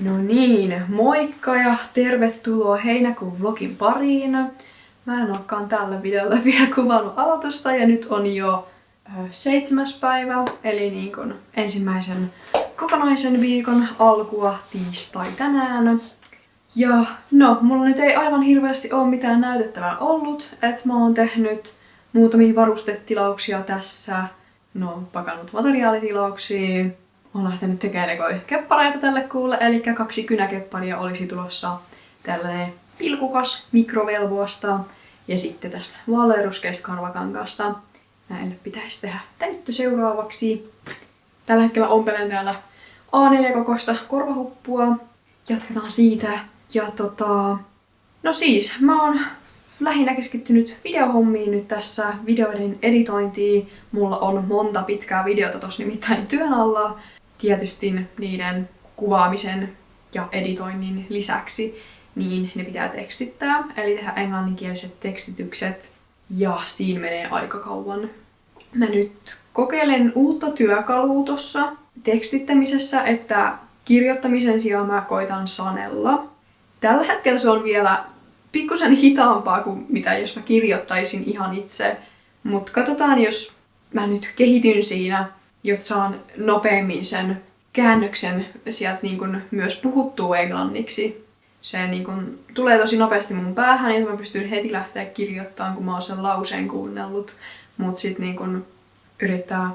No niin, moikka ja tervetuloa heinäkuun vlogin pariin. Mä en olekaan tällä videolla vielä kuvannut aloitusta ja nyt on jo 7. päivä, eli niin kun ensimmäisen kokonaisen viikon alkua tiistai tänään. Ja no, mulla nyt ei aivan hirveästi ole mitään näytettävää ollut, että mä oon tehnyt muutamia varustetilauksia tässä, no pakannut materiaalitilauksia. Olen lähtenyt tekemään keppareita tälle kuulle, eli 2 kynäkepparia olisi tulossa tällainen pilkukas mikrovelvoasta ja sitten tästä vaaleanruskeasta karvakankaasta. Näille pitäisi tehdä täyttö seuraavaksi. Tällä hetkellä ompelen täällä A4-kokoista korvahuppua. Jatketaan siitä. Ja no siis, mä oon lähinnä keskittynyt videohommiin nyt tässä, videoiden editointiin. Mulla on monta pitkää videota tossa nimittäin työn alla. Tietysti niiden kuvaamisen ja editoinnin lisäksi, niin ne pitää tekstittää, eli tehdä englanninkieliset tekstitykset, ja siinä menee aika kauan. Mä nyt kokeilen uutta työkalua tuossa tekstittämisessä, että kirjoittamisen sijaan mä koitan sanella. Tällä hetkellä se on vielä pikkusen hitaampaa kuin mitä jos mä kirjoittaisin ihan itse, mutta katsotaan, jos mä nyt kehityn siinä, jotta saan nopeammin sen käännöksen sieltä niin kun myös puhuttua englanniksi. Se niin kun tulee tosi nopeasti mun päähän, että mä pystyn heti lähteä kirjoittamaan, kun mä oon sen lauseen kuunnellut. Mut sit niin kun yrittää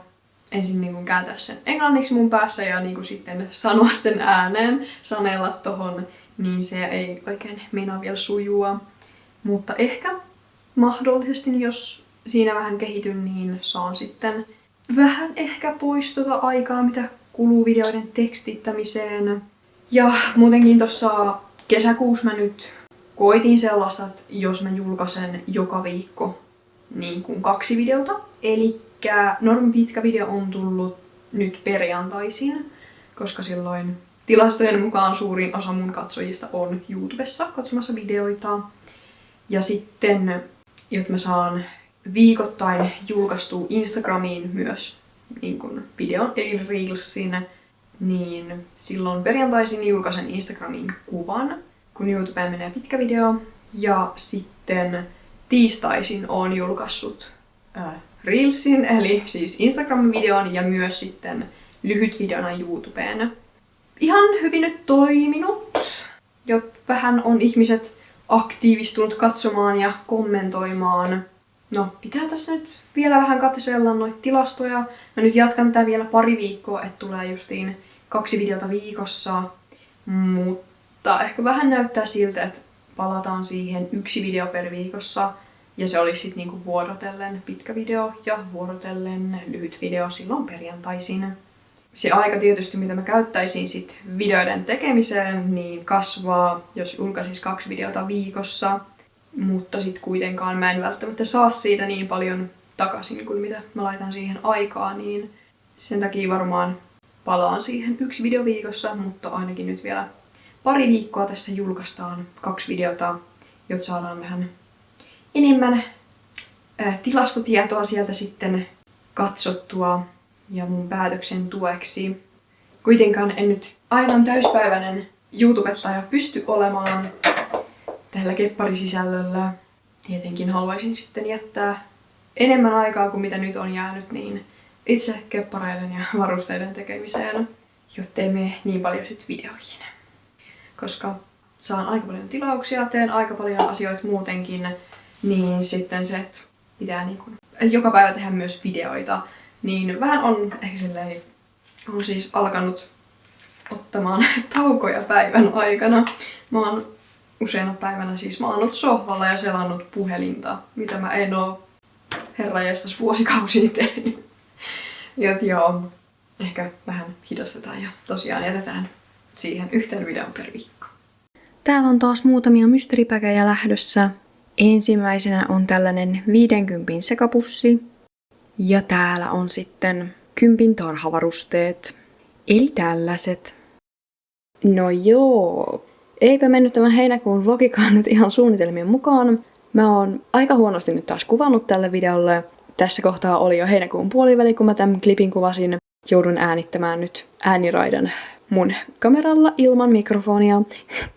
ensin niin kun kääntää sen englanniksi mun päässä ja niin kun sitten sanoa sen ääneen, sanella tohon, niin se ei oikein meinaa vielä sujua. Mutta ehkä mahdollisesti, jos siinä vähän kehityn, niin saan sitten vähän ehkä pois aikaa, mitä kuluu videoiden tekstittämiseen. Ja muutenkin tuossa kesäkuussa mä nyt koitin sellaista, että jos mä julkaisen joka viikko niin kuin 2 videota. Elikkä normi pitkä video on tullut nyt perjantaisin, koska silloin tilastojen mukaan suurin osa mun katsojista on YouTubessa katsomassa videoita. Ja sitten, jotta mä saan viikoittain julkaistuu Instagramiin myös niin kun videon, eli Reelsin, niin silloin perjantaisin julkaisen Instagramiin kuvan, kun YouTubeen menee pitkä video. Ja sitten tiistaisin oon julkaissut Reelsin, eli siis Instagram-videon ja myös sitten lyhyt videona YouTubeen. Ihan hyvin nyt toiminut, jotta vähän on ihmiset aktiivistunut katsomaan ja kommentoimaan. No, pitää tässä nyt vielä vähän katsella noita tilastoja. Mä nyt jatkan tätä vielä pari viikkoa, että tulee justiin 2 videota viikossa. Mutta ehkä vähän näyttää siltä, että palataan siihen 1 video per viikossa. Ja se olisi sitten niinku vuorotellen pitkä video ja vuorotellen lyhyt video silloin perjantaisin. Se aika tietysti, mitä mä käyttäisin sit videoiden tekemiseen, niin kasvaa, jos julkaisis 2 videota viikossa. Mutta sit kuitenkaan mä en välttämättä saa siitä niin paljon takaisin kuin mitä mä laitan siihen aikaa, niin sen takia varmaan palaan siihen 1 video viikossa, mutta ainakin nyt vielä pari viikkoa tässä julkaistaan 2 videota, jotta saadaan vähän enemmän tilastotietoa sieltä sitten katsottua ja mun päätöksen tueksi. Kuitenkaan en nyt aivan täyspäiväinen YouTubettaja pysty olemaan tällä kepparisisällöllä. Tietenkin haluaisin sitten jättää enemmän aikaa kuin mitä nyt on jäänyt niin itse keppareiden ja varusteiden tekemiseen, jottei mene niin paljon sit videoihin. Koska saan aika paljon tilauksia, teen aika paljon asioita muutenkin, niin sitten se, että pitää niin kuin joka päivä tehdä myös videoita, niin vähän on ehkä silleen, on siis alkanut ottamaan taukoja päivän aikana. Mä oon useana päivänä siis maannut sohvalla ja selannut puhelinta, mitä mä en oo herranjestas vuosikausia tehnyt. Joo, ehkä vähän hidastetaan ja tosiaan jätetään siihen 1 videon per viikko. Täällä on taas muutamia mysteeripäkejä lähdössä. Ensimmäisenä on tällainen 50 sekapussi. Ja täällä on sitten 10 tarhavarusteet. Eli tällaiset. No joo. Eipä mennyt tämän heinäkuun vlogikaan nyt ihan suunnitelmien mukaan. Mä oon aika huonosti nyt taas kuvannut tälle videolle. Tässä kohtaa oli jo heinäkuun puoliväli, kun mä tämän klipin kuvasin. joudun äänittämään nyt ääniraidan mun kameralla ilman mikrofonia,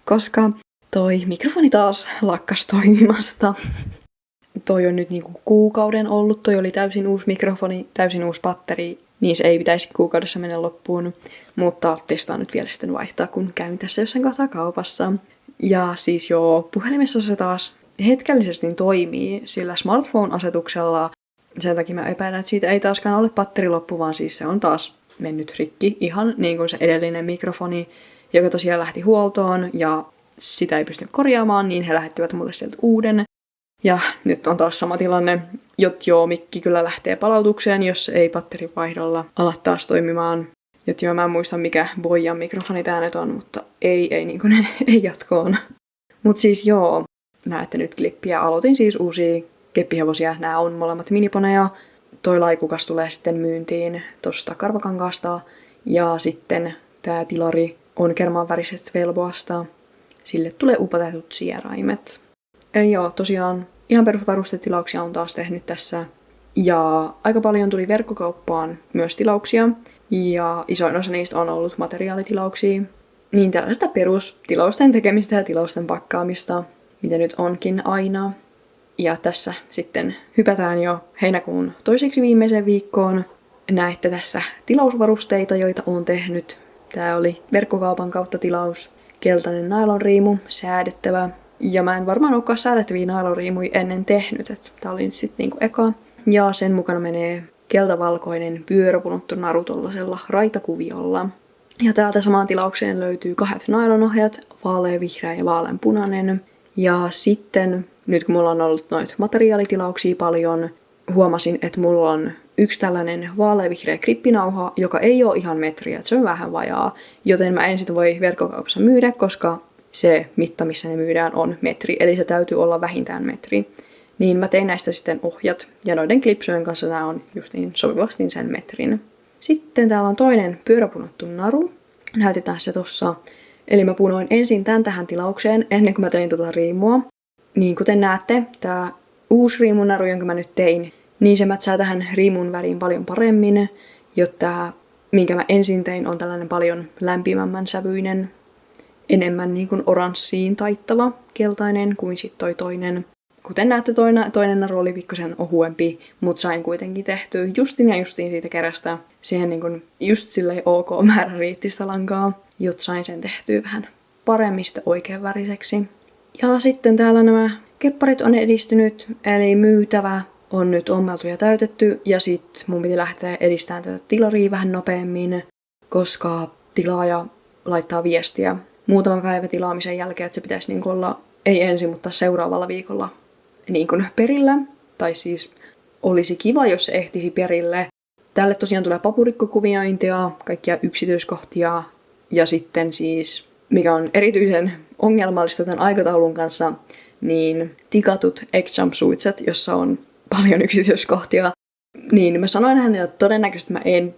koska toi mikrofoni taas lakkas toimimasta. Toi on nyt niinku kuukauden ollut, toi oli täysin uusi mikrofoni, täysin uusi batteri, niin se ei pitäisi kuukaudessa mennä loppuun, mutta testaan nyt vielä sitten vaihtaa, kun käyn tässä jossain kohtaa kaupassa. Ja siis joo, puhelimessa se taas hetkellisesti toimii sillä smartphone-asetuksella. Sen takia mä epäilen, että siitä ei taaskaan ole batteri loppu, vaan siis se on taas mennyt rikki. Ihan niin kuin se edellinen mikrofoni, joka tosiaan lähti huoltoon ja sitä ei pystynyt korjaamaan, niin he lähettivät mulle sieltä uuden. Ja nyt on taas sama tilanne, joo, mikki kyllä lähtee palautukseen, jos ei batterivaihdolla ala taas toimimaan. Joo, mä en muista mikä Boyan mikrofoni tää nyt on, mutta ei niin kuin ei jatkoon. Mut siis joo, näette nyt klippiä. Aloitin siis uusia keppihevosia. Nämä on molemmat miniponeja. Toi laikukas tulee sitten myyntiin tosta Karvakankaasta. Ja sitten tää tilari on kermanvärisestä velvoasta. Sille tulee upotetut sieraimet. Eli joo, tosiaan ihan perusvarustetilauksia on taas tehnyt tässä. Ja aika paljon tuli verkkokauppaan myös tilauksia. Ja isoin osa niistä on ollut materiaalitilauksia. Niin tällaista perustilausten tekemistä ja tilausten pakkaamista, mitä nyt onkin aina. Ja tässä sitten hypätään jo heinäkuun toiseksi viimeiseen viikkoon. Näette tässä tilausvarusteita, joita olen tehnyt. Tää oli verkkokaupan kautta tilaus. Keltainen nailonriimu, säädettävä. Ja mä en varmaan olekaan säädettäviä nailonriimuja ennen tehnyt. Tää oli nyt sitten niinku eka. Ja sen mukana menee keltavalkoinen pyöräpunuttu naru tollasella raitakuviolla. Ja täältä samaan tilaukseen löytyy 2 nailonohjat, vaaleanvihreä ja vaaleanpunainen. Ja sitten, nyt kun mulla on ollut noita materiaalitilauksia paljon, huomasin, että mulla on yksi tällainen vaaleanvihreä krippinauha, joka ei ole ihan metriä, että se on vähän vajaa. Joten mä en sitä voi verkkokaupassa myydä, koska se mitta, missä ne myydään, on metri. Eli se täytyy olla vähintään metri. Niin mä tein näistä sitten ohjat, ja noiden klipsujen kanssa nämä on justiin sopivasti sen metrin. Sitten täällä on toinen pyöräpunottu naru. Näytetään se tossa. Eli mä punoin ensin tän tähän tilaukseen, ennen kuin mä tein tota riimua. Niin kuten näette, tää uusi riimun naru, jonka mä nyt tein, niin se mätsää tähän riimun väriin paljon paremmin. Jotta minkä mä ensin tein, on tällainen paljon lämpimämmän sävyinen, enemmän niin kuin oranssiin taittava keltainen kuin sit toi toinen. Kuten näette, toinen naru oli pikkusen ohuempi, mutta sain kuitenkin tehtyä justiin siitä kerästä. Siihen niin kun just silleen ok määrä riitti sitä lankaa, jotta sain sen tehtyä vähän paremmin sitä oikean väriseksi. Ja sitten täällä nämä kepparit on edistynyt, eli myytävä on nyt ommeltu ja täytetty. Ja sit mun piti lähteä edistämään tätä tilaria vähän nopeammin, koska tilaaja laittaa viestiä muutaman päivän tilaamisen jälkeen, että se pitäisi niin olla, ei ensin, mutta seuraavalla viikolla niin kuin perillä. Tai siis olisi kiva, jos se ehtisi perille. Tälle tosiaan tulee papurikkokuviointia, kaikkia yksityiskohtia. Ja sitten siis, mikä on erityisen ongelmallista tämän aikataulun kanssa, niin tikatut egg-jumpsuitset, jossa on paljon yksityiskohtia. Niin mä sanoin hänelle, että todennäköisesti mä en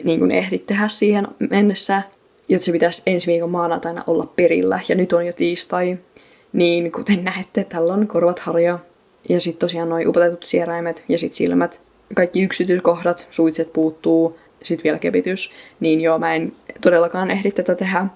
niin kuin ehdi tehdä siihen mennessä, jotta se pitäisi ensi viikon maanantaina olla perillä. Ja nyt on jo tiistai. Niin kuten näette, tällä on korvat harja. Ja sitten tosiaan noi upotetut sieraimet ja sitten silmät. Kaikki yksityiskohdat, suitset puuttuu, sitten vielä kepitys. Niin joo, mä en todellakaan ehdi tätä tehdä.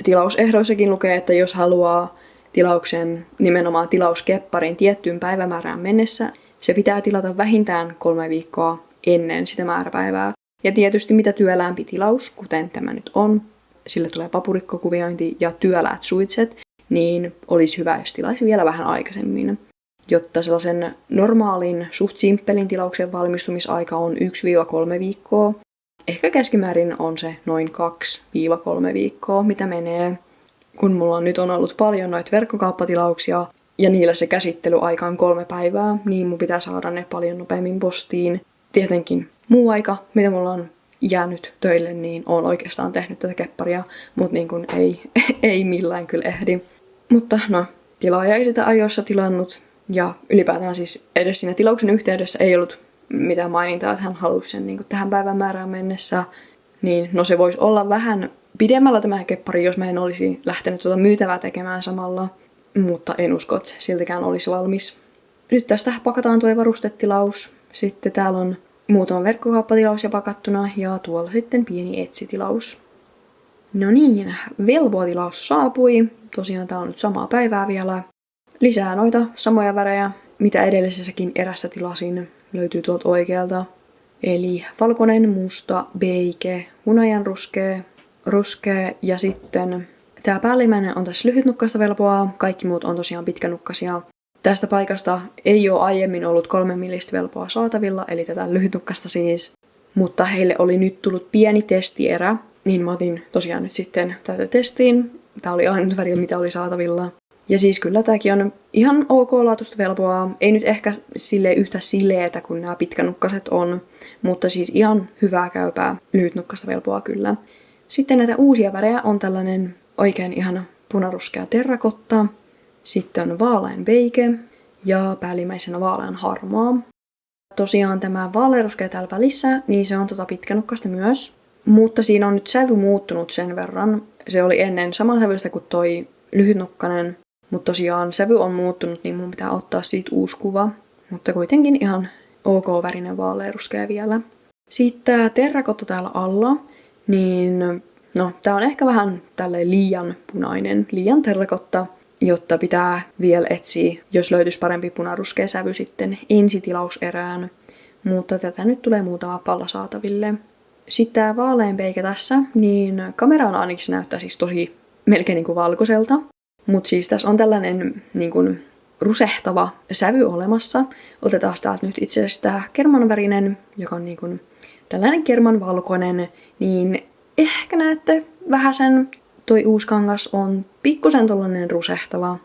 Tilausehdoissakin lukee, että jos haluaa tilauksen, nimenomaan tilauskepparin tiettyyn päivämäärään mennessä, se pitää tilata vähintään 3 viikkoa ennen sitä määräpäivää. Ja tietysti mitä työläämpi tilaus, kuten tämä nyt on, sille tulee papurikkokuviointi ja työläät suitset, niin olisi hyvä, jos tilaisi vielä vähän aikaisemmin, jotta sellaisen normaalin, suht simppelin tilauksen valmistumisaika on 1-3 viikkoa. Ehkä keskimäärin on se noin 2-3 viikkoa, mitä menee. Kun mulla nyt on ollut paljon noita verkkokauppatilauksia ja niillä se käsittelyaika on 3 päivää, niin mun pitää saada ne paljon nopeammin postiin. Tietenkin muu aika, mitä mulla on jäänyt töille, niin oon oikeastaan tehnyt tätä kepparia, mutta niin kuin ei millään kyllä ehdi. Mutta no, tilaaja ei sitä ajoissa tilannut, ja ylipäätään siis edes siinä tilauksen yhteydessä ei ollut mitään mainintaa, että hän halusi sen niin kuin tähän päivän määrään mennessä. Niin no se voisi olla vähän pidemmällä tämä keppari, jos mä en olisi lähtenyt tuota myytävää tekemään samalla, mutta en usko, että siltikään olisi valmis. Nyt tästä pakataan tuo varustetilaus. Sitten täällä on muutama verkkokauppatilaus ja pakattuna ja tuolla sitten pieni Etsy-tilaus. No niin, velvoitilaus saapui. Tosiaan tää on nyt samaa päivää vielä. Lisää noita samoja värejä, mitä edellisessäkin erässä tilasin. Löytyy tuolta oikealta. Eli valkoinen, musta, beige, ruskea ja sitten tää päällimmäinen on tässä lyhytnukkaista velpoa. Kaikki muut on tosiaan pitkänukkaisia. Tästä paikasta ei ole aiemmin ollut 3 millistä velpoa saatavilla, eli tätä lyhytnukkasta siis. Mutta heille oli nyt tullut pieni testierä, niin mä otin tosiaan nyt sitten tätä testiin. Tää oli ainut väri, mitä oli saatavilla. Ja siis kyllä tääkin on ihan ok-laatuista velpoa. Ei nyt ehkä yhtä sileetä kuin nämä pitkänukkaset on, mutta siis ihan hyvää käypää lyhytnukkasta velpoa kyllä. Sitten näitä uusia värejä on tällainen oikein ihana punaruskea terrakotta. Sitten on vaalean beige ja päällimmäisenä vaalean harmaa. Tosiaan tämä vaaleanruskea täällä välissä, niin se on pitkänukkasta myös. Mutta siinä on nyt sävy muuttunut sen verran. Se oli ennen saman sävystä kuin toi lyhytnukkainen. Mutta tosiaan sävy on muuttunut, niin mun pitää ottaa siitä uusi kuva. Mutta kuitenkin ihan ok-värinen vaaleanruskea vielä. Sitten tää terrakotta täällä alla, niin no tää on ehkä vähän tälleen liian punainen, liian terrakotta, jotta pitää vielä etsiä, jos löytyisi parempi punaruskea sävy sitten ensitilauserään. Mutta tätä nyt tulee muutama palla saataville. Sitten tää vaaleanbeige tässä, niin kameraan ainakin se näyttää siis tosi melkein niin kuin valkoiselta. Mutta siis tässä on tällainen niin kuin rusehtava sävy olemassa. Otetaan täältä nyt itse asiassa tää kermanvärinen, joka on niin kuin tällainen kermanvalkoinen, niin ehkä näette vähäsen. Toi uusi kangas on pikkusen tollanen rusehtava.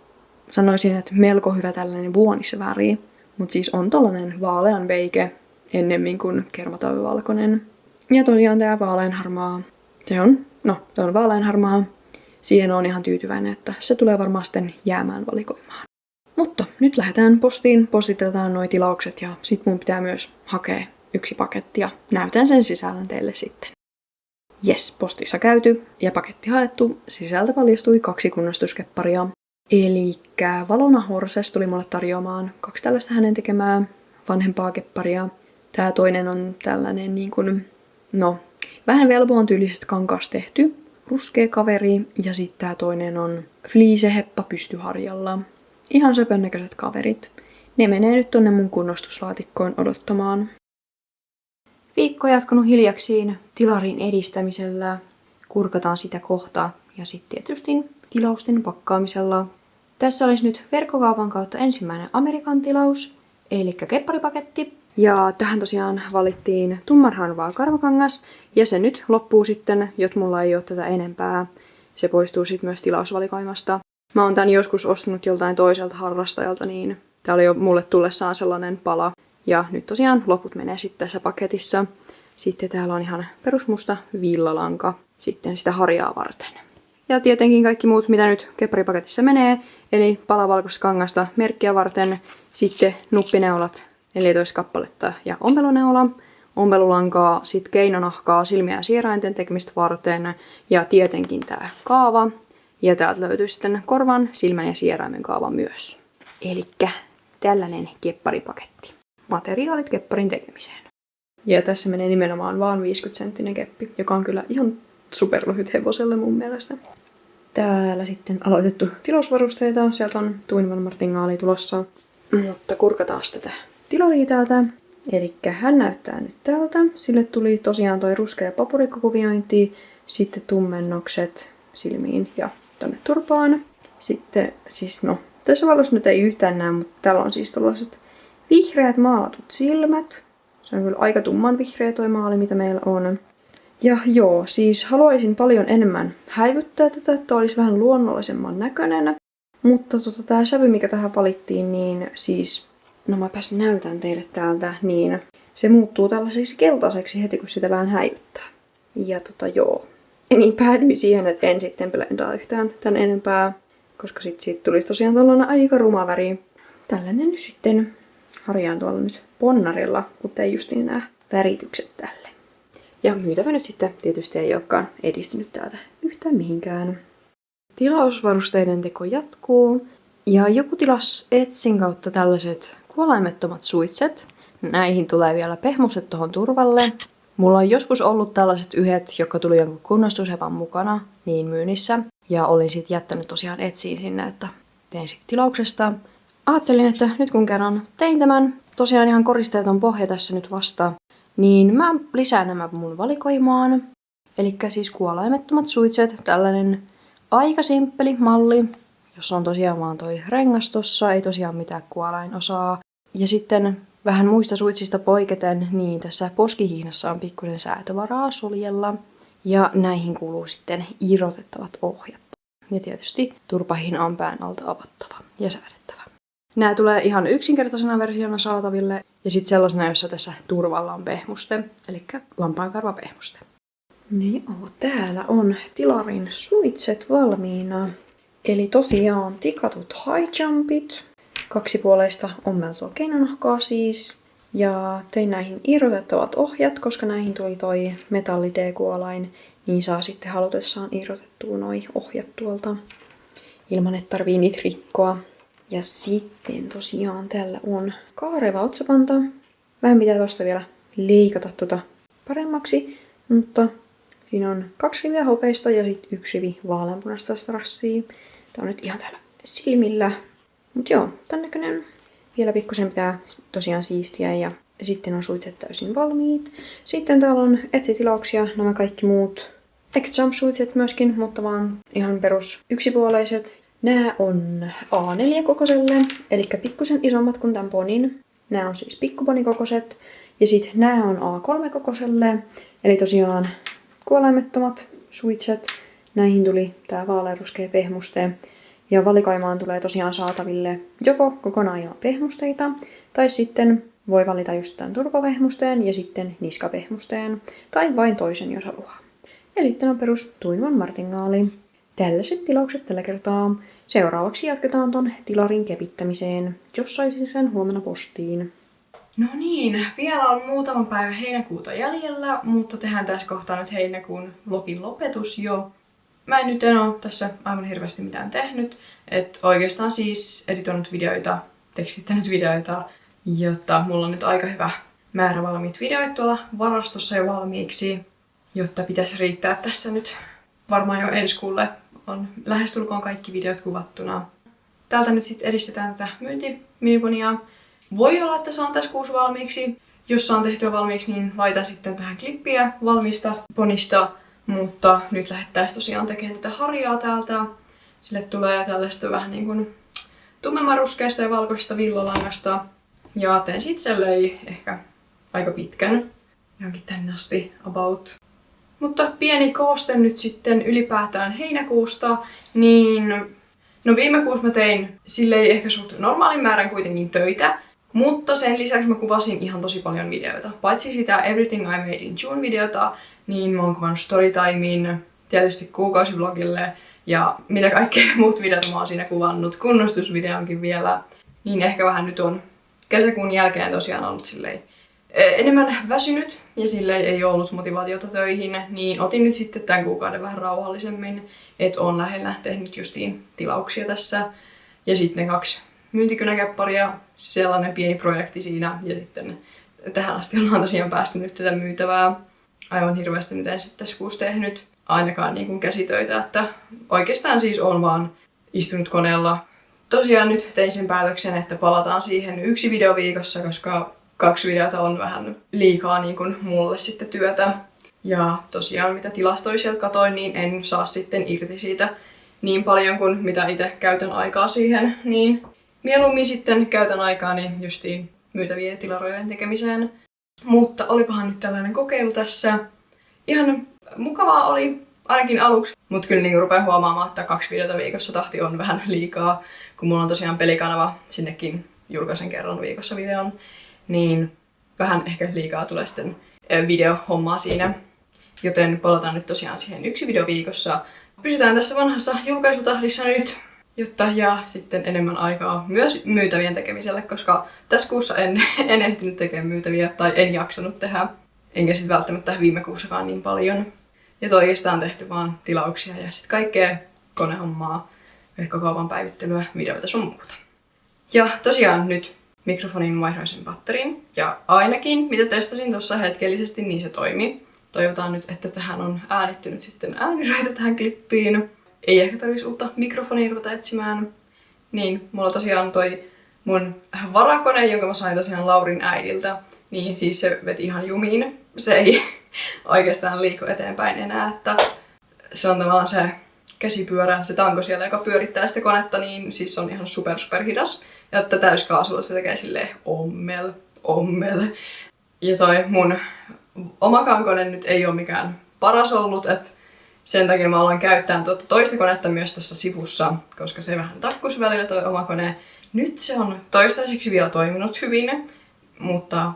Sanoisin, että melko hyvä tällainen vuonisväri. Mutta siis on tollanen vaaleanbeige ennemmin kuin kermatavivalkoinen. Ja tosiaan tää vaaleanharmaa. Se on vaaleanharmaa. Siihen on ihan tyytyväinen, että se tulee varmaan sitten jäämään valikoimaan. Mutta nyt lähdetään postiin, postitetaan nuo tilaukset ja sit mun pitää myös hakea yksi paketti ja näytän sen sisällön teille sitten. Jes, postissa käyty ja paketti haettu. Sisältä paljastui 2 kunnostuskepparia. Elikkä Valona Horses tuli mulle tarjoamaan 2 tällaista hänen tekemää vanhempaa kepparia. Tää toinen on tällainen niin kuin, vähän velboon tyylisestä kankaasta tehty. Ruskea kaveri ja sitten tää toinen on fliiseheppa pystyharjalla. Ihan söpön näköiset kaverit. Ne menee nyt tonne mun kunnostuslaatikkoon odottamaan. Viikko jatkunut hiljaksiin tilarin edistämisellä. Kurkataan sitä kohta ja sitten tietysti tilausten pakkaamisella. Tässä olisi nyt verkkokaupan kautta ensimmäinen Amerikan tilaus, eli kepparipaketti. Ja tähän tosiaan valittiin tummanharmaa karvakangas, ja se nyt loppuu sitten, jos mulla ei ole tätä enempää. Se poistuu sitten myös tilausvalikoimasta. Mä oon tän joskus ostanut joltain toiselta harrastajalta, niin tää oli jo mulle tullessaan sellainen pala. Ja nyt tosiaan loput menee sitten tässä paketissa. Sitten täällä on ihan perusmusta villalanka sitten sitä harjaa varten. Ja tietenkin kaikki muut, mitä nyt kepparipaketissa menee, eli palavalkoista kangasta merkkiä varten, sitten nuppineulat 14 kappaletta ja ompeluneula, ompelulankaa, sitten keinonahkaa silmiä ja sierainten tekemistä varten ja tietenkin tää kaava. Ja täältä löytyy sitten korvan, silmän ja sieraimen kaava myös. Elikkä tällainen kepparipaketti. Materiaalit kepparin tekemiseen. Ja tässä menee nimenomaan vaan 50-senttinen keppi, joka on kyllä ihan superlyhyt hevoselle mun mielestä. Täällä sitten aloitettu tilausvarusteita. Sieltä on tuinivan martingaali tulossa. Mutta kurkataan tätä tilaria täältä. Elikkä hän näyttää nyt tältä. Sille tuli tosiaan toi ruskea papurikkokuviointi, sitten tummennokset silmiin ja tonne turpaan. Sitten siis tässä valossa nyt ei yhtään näe, mutta täällä on siis tällaiset vihreät maalatut silmät. Se on kyllä aika tumman vihreä toi maali, mitä meillä on. Ja joo, siis haluaisin paljon enemmän häivyttää tätä, että olisi vähän luonnollisemman näköinen. Mutta tää sävy, mikä tähän valittiin, niin siis, mäpäs näytän teille täältä, niin se muuttuu tällaiseksi keltaiseksi heti, kun sitä vähän häivyttää. Ja joo. Niin päädyin siihen, että en sitten blendaa yhtään tän enempää, koska siitä tulisi tosiaan tällainen aika ruma väri. Tällainen nyt sitten harjaan tuolla nyt ponnarilla, kuten justiin nämä väritykset tälle. Ja myytävä nyt sitten tietysti ei olekaan edistynyt täältä yhtään mihinkään. Tilausvarusteiden teko jatkuu. Ja joku tilasi Etsin kautta tällaiset kuolaimettomat suitset. näihin tulee vielä pehmuset tuohon turvalle. Mulla on joskus ollut tällaiset yhdet, jotka tuli jonkun kunnostusepan mukana, niin myynnissä. Ja olin sitten jättänyt tosiaan etsiin sinne, että tein sitten tilauksesta. Ajattelin, että nyt kun kerran tein tämän, tosiaan ihan koristeeton pohja tässä nyt vasta, niin mä lisään nämä mun valikoimaan. Elikkä siis kuolaimettomat suitset, tällainen aika simppeli malli, jossa on tosiaan vaan toi rengas tossa, ei tosiaan mitään kuolainosaa. Ja sitten vähän muista suitsista poiketen, niin tässä poskihihnassa on pikkusen säätövaraa suljella. Ja näihin kuuluu sitten irrotettavat ohjat. Ja tietysti turpahihna on pään alta avattava ja säädettävä. Nämä tulee ihan yksinkertaisena versiona saataville ja sitten sellaisena, jossa tässä turvalla on pehmuste, eli lampaankarvapehmuste. Niin, täällä on Tilarin suitset valmiina. Eli tosiaan tikatut high jumpit, kaksipuoleista ommeltua keinonahkaa siis. Ja tein näihin irrotettavat ohjat, koska näihin tuli toi metalli D-kuolain, niin saa sitten halutessaan irrotettua noi ohjat tuolta ilman, että tarvii niitä rikkoa. Ja sitten tosiaan täällä on kaareva otsapanta. Vähän pitää tosta vielä leikata paremmaksi, mutta siinä on 2 riviä hopeista ja sitten 1 rivi vaaleanpunaista strassia. Tää on nyt ihan täällä silmillä. Mut joo, tän näköinen. Vielä pikkusen pitää tosiaan siistiä ja sitten on suitset täysin valmiit. Sitten täällä on etsitilauksia, nämä kaikki muut X-Jump-suitset myöskin, mutta vaan ihan perus yksipuoleiset. Nämä on A4-kokoiselle, eli pikkusen isommat kuin tämän ponin. Nämä on siis pikkuponikokoiset. Ja sitten nämä on A3-kokoiselle, eli tosiaan kuolaimettomat suitset. Näihin tuli tää vaaleanruskea pehmuste. Ja valikoimaan tulee tosiaan saataville joko kokonaan ilman pehmusteita, tai sitten voi valita just tämän turvapehmusteen ja sitten niskapehmusteen, tai vain toisen, jos haluaa. Eli tämä on perus tuinvan martingaali. Tällaiset tilaukset tällä kertaa. Seuraavaksi jatketaan ton Tilarin kepittämiseen, jos saisin sen huomenna postiin. No niin, vielä on muutama päivä heinäkuuta jäljellä, mutta tehdään tässä kohtaa nyt heinäkuun vlogin lopetus jo. Mä en nyt ole tässä aivan hirveästi mitään tehnyt, että oikeastaan siis editoinut videoita, tekstittänyt videoita, jotta mulla on nyt aika hyvä määrä valmiit videoita tuolla varastossa jo valmiiksi, jotta pitäisi riittää tässä nyt. Varmaan jo ensi kuulle on lähestulkoon kaikki videot kuvattuna. Täältä nyt sitten edistetään tätä myyntiminiponia. Voi olla, että saan tässä kuusi valmiiksi. Jos saan tehtyä valmiiksi, niin laitan sitten tähän klippiä valmista ponista. Mutta nyt lähdettäisiin tosiaan tekemään tätä harjaa täältä. Sille tulee tällaista vähän niin kuin tummemman ruskeasta ja valkoisesta villalangasta. Ja teen siitä sellei ehkä aika pitkän. Johonkin tänne asti about. Mutta pieni kooste nyt sitten ylipäätään heinäkuusta, niin no viime kuussa mä tein silleen ehkä suht normaalin määrän kuitenkin töitä, mutta sen lisäksi mä kuvasin ihan tosi paljon videoita. Paitsi sitä Everything I Made in June videota, niin mä oon kuvannut Storytimein, tietysti kuukausivlogille ja mitä kaikkea muut videot mä oon siinä kuvannut, kunnostusvideonkin vielä, niin ehkä vähän nyt on kesäkuun jälkeen tosiaan ollut silleen enemmän väsynyt ja silleen ei ollut motivaatiota töihin, niin otin nyt sitten tämän kuukauden vähän rauhallisemmin, että oon lähellä tehnyt justiin tilauksia tässä. Ja sitten 2 myyntikynäkepparia, sellainen pieni projekti siinä ja sitten tähän asti ollaan tosiaan päästy nyt tätä myytävää. Aivan hirveästi nyt en sitten tässä kuussa tehnyt ainakaan niin kuin käsitöitä, että oikeastaan siis on vaan istunut koneella. Tosiaan nyt tein sen päätöksen, että palataan siihen 1 video viikossa, koska 2 videota on vähän liikaa niin kuin mulle sitten työtä. Ja tosiaan mitä tilastoja sieltä katoin, niin en saa sitten irti siitä niin paljon kuin mitä itse käytän aikaa siihen. Niin mieluummin sitten käytän aikaani justiin myytävien tilareiden tekemiseen. Mutta olipahan nyt tällainen kokeilu tässä. Ihan mukavaa oli ainakin aluksi, mutta kyllä niin rupean huomaamaan, että 2 videota viikossa tahti on vähän liikaa. Kun mulla on tosiaan pelikanava, sinnekin julkaisen kerran viikossa videon. Niin vähän ehkä liikaa tulee sitten videohommaa siinä. Joten palataan nyt tosiaan siihen 1 video viikossa. Pysytään tässä vanhassa julkaisutahdissa nyt, jotta jää sitten enemmän aikaa myös myytävien tekemiselle, koska tässä kuussa en ehtinyt tekemään myytäviä tai en jaksanut tehdä. Enkä sitten välttämättä viime kuussakaan niin paljon. Ja oikeastaan on tehty vaan tilauksia ja sitten kaikkea konehommaa, verkkokaupan päivittelyä, videoita sun muuta. Ja tosiaan nyt mikrofonin vaihdoin sen batterin. Ja ainakin, mitä testasin tuossa hetkellisesti, niin se toimi. Toivotaan nyt, että tähän on äänittynyt sitten ääniraita tähän klippiin. Ei ehkä tarvitsisi uutta mikrofonia ruveta etsimään. Niin, mulla tosiaan toi mun varakone, jonka mä sain tosiaan Laurin äidiltä, niin siis se veti ihan jumiin. Se ei oikeastaan liiku eteenpäin enää, että se on tavallaan se käsipyörä, se tanko siellä, joka pyörittää sitä konetta, niin siis se on ihan super hidas. Ja että täyskaasulla se tekee silleen ommel. Ja toi mun omakaan kone nyt ei ole mikään paras ollut, että sen takia mä aloin käyttää toista konetta myös tuossa sivussa, koska se vähän takkus välillä toi oma kone. Nyt se on toistaiseksi vielä toiminut hyvin, mutta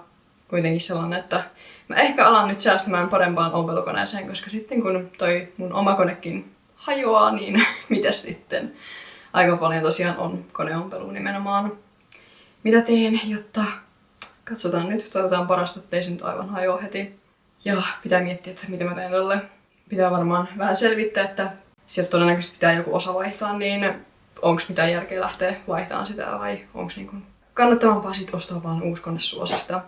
kuitenkin sellainen, että mä ehkä alan nyt säästämään parempaan ompelukoneeseen, koska sitten kun toi mun oma konekin hajoaa, niin mitäs sitten? Aika paljon tosiaan on koneompelu nimenomaan. Mitä teen, jotta katsotaan nyt, toivotaan parasta, ettei se nyt aivan hajoa heti. Ja pitää miettiä, että mitä mä teen tolle. Pitää varmaan vähän selvittää, että sieltä todennäköisesti pitää joku osa vaihtaa, niin onko mitään järkeä lähteä vaihtamaan sitä vai onko niin kannattavampaa sit ostaa vaan uusi kone Suosista.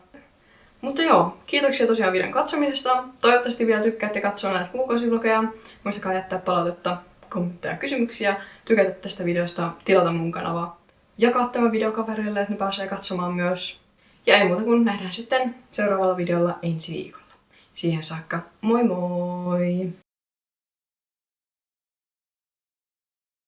Mutta joo, kiitoksia tosiaan videon katsomisesta. Toivottavasti vielä tykkäätte katsoa näitä kuukausivlogeja. Muistakaa jättää palautetta, kommentteja ja kysymyksiä, tykätä tästä videosta, tilata mun kanava, jakaa tämä video kavereille, että ne pääsee katsomaan myös. Ja ei muuta kuin nähdään sitten seuraavalla videolla ensi viikolla. Siihen saakka, moi moi!